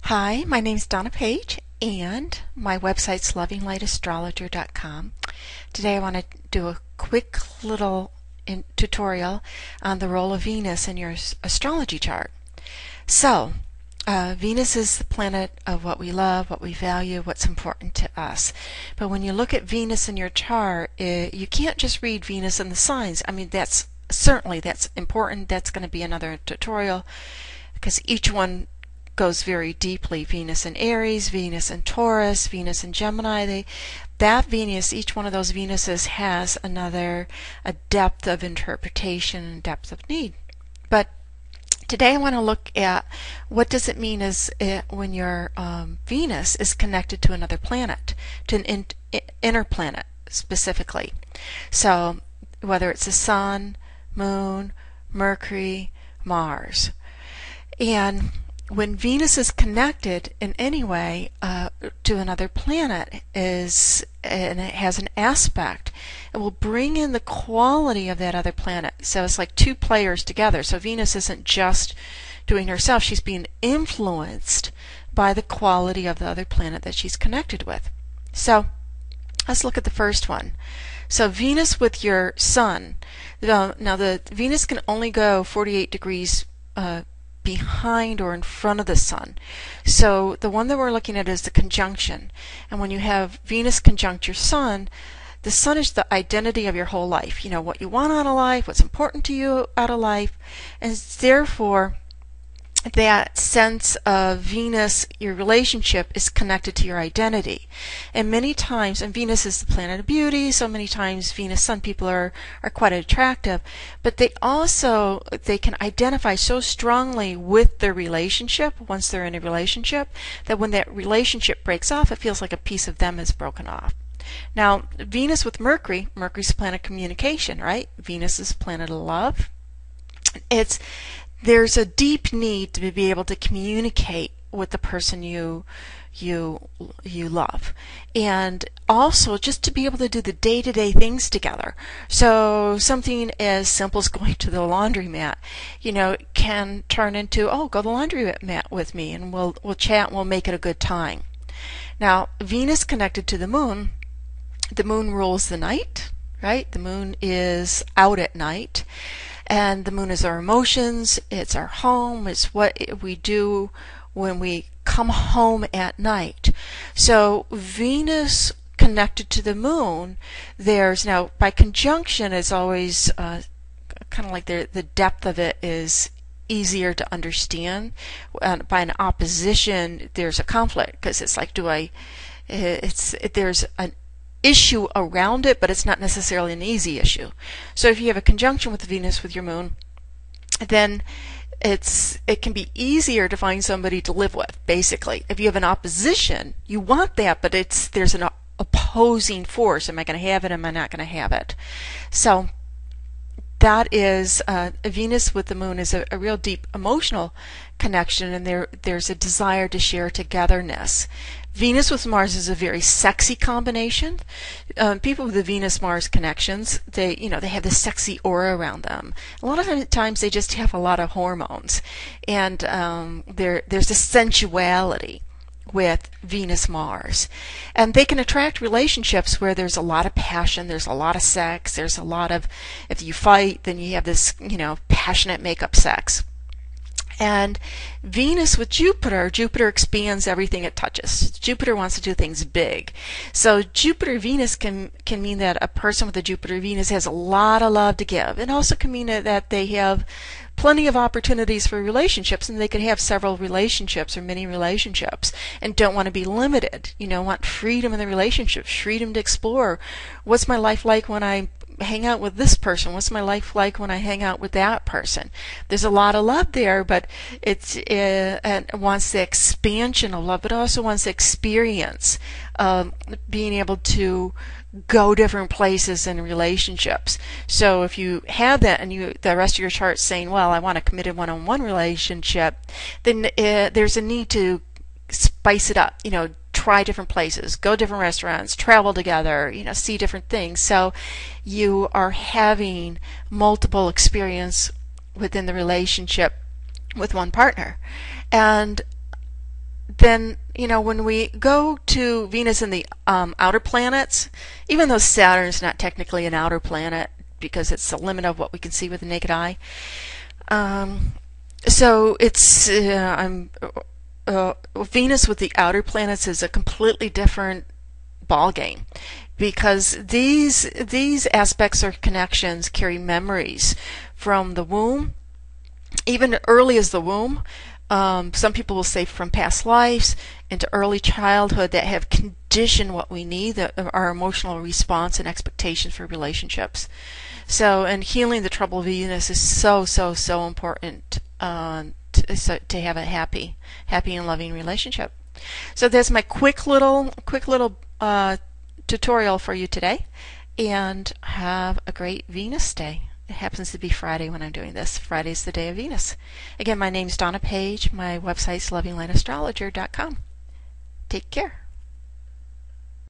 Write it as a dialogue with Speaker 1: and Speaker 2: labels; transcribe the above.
Speaker 1: Hi, my name's Donna Page, and my website's lovinglightastrologer.com. Today I want to do a quick little tutorial on the role of Venus in your astrology chart. So, Venus is the planet of what we love, what we value, what's important to us. But when you look at Venus in your chart, you can't just read Venus and the signs. I mean, that's important. That's going to be another tutorial because each one goes very deeply. Venus in Aries, Venus in Taurus, Venus in Gemini. Each one of those Venuses has a depth of interpretation and depth of need. But today I want to look at what does it mean when your Venus is connected to another planet, to an inner planet specifically. So whether it's the Sun, Moon, Mercury, Mars. And when Venus is connected in any way to another planet and it has an aspect, it will bring in the quality of that other planet. So it's like two players together. So Venus isn't just doing herself, she's being influenced by the quality of the other planet that she's connected with. So let's look at the first one. So Venus with your Sun. Now the Venus can only go 48 degrees behind or in front of the Sun. So the one that we're looking at is the conjunction. And when you have Venus conjunct your Sun, the Sun is the identity of your whole life. You know, what you want out of life, what's important to you out of life, and therefore that sense of Venus, your relationship, is connected to your identity. And many times, and Venus is the planet of beauty, so many times Venus Sun people are quite attractive, but they can identify so strongly with their relationship once they're in a relationship that when that relationship breaks off, it feels like a piece of them is broken off. Now, Venus with Mercury, Mercury's the planet of communication, right? Venus is the planet of love. There's a deep need to be able to communicate with the person you love, and also just to be able to do the day-to-day things together. So something as simple as going to the laundromat, can turn into, oh, go to the laundromat with me, and we'll chat and we'll make it a good time. Now, Venus connected to the Moon rules the night, right? The Moon is out at night. And the Moon is our emotions, it's our home, it's what we do when we come home at night. So Venus connected to the Moon, now by conjunction is always kind of like the depth of it is easier to understand. By an opposition, there's a conflict because it's like, there's an issue around it, but it's not necessarily an easy issue. So if you have a conjunction with Venus with your Moon, then it can be easier to find somebody to live with, basically. If you have an opposition, you want that, but there's an opposing force. Am I going to have it? Am I not going to have it? So that is Venus with the Moon is a real deep emotional connection, and there's a desire to share togetherness. Venus with Mars is a very sexy combination. People with the Venus-Mars connections, they have this sexy aura around them. A lot of times they just have a lot of hormones, and there's a sensuality with Venus-Mars. And they can attract relationships where there's a lot of passion, there's a lot of sex, there's a lot of, if you fight, then you have this, passionate make-up sex. And Venus with Jupiter expands everything it touches. Jupiter wants to do things big. So Jupiter-Venus can mean that a person with a Jupiter-Venus has a lot of love to give. It also can mean that they have plenty of opportunities for relationships, and they could have several relationships or many relationships and don't want to be limited. Want freedom in the relationships, freedom to explore. What's my life like when I hang out with this person? What's my life like when I hang out with that person? There's a lot of love there, but it wants the expansion of love, but also wants the experience of being able to go different places in relationships. So if you have that and the rest of your chart's saying, well, I want a committed one-on-one relationship, then there's a need to spice it up, try different places, go different restaurants, travel together, see different things. So you are having multiple experience within the relationship with one partner. And then, when we go to Venus and the outer planets, even though Saturn's not technically an outer planet because it's the limit of what we can see with the naked eye, so it's Venus with the outer planets is a completely different ball game, because these aspects or connections carry memories from the womb, even early as the womb. Some people will say from past lives into early childhood, that have conditioned what we need, our emotional response and expectations for relationships. So, and healing the trouble of Venus is so important to have a happy and loving relationship. So there's my quick little tutorial for you today, and have a great Venus day. It happens to be Friday when I'm doing this. Friday's the day of Venus. Again, my name's Donna Page. My website's lovinglightAstrologer.com. Take care.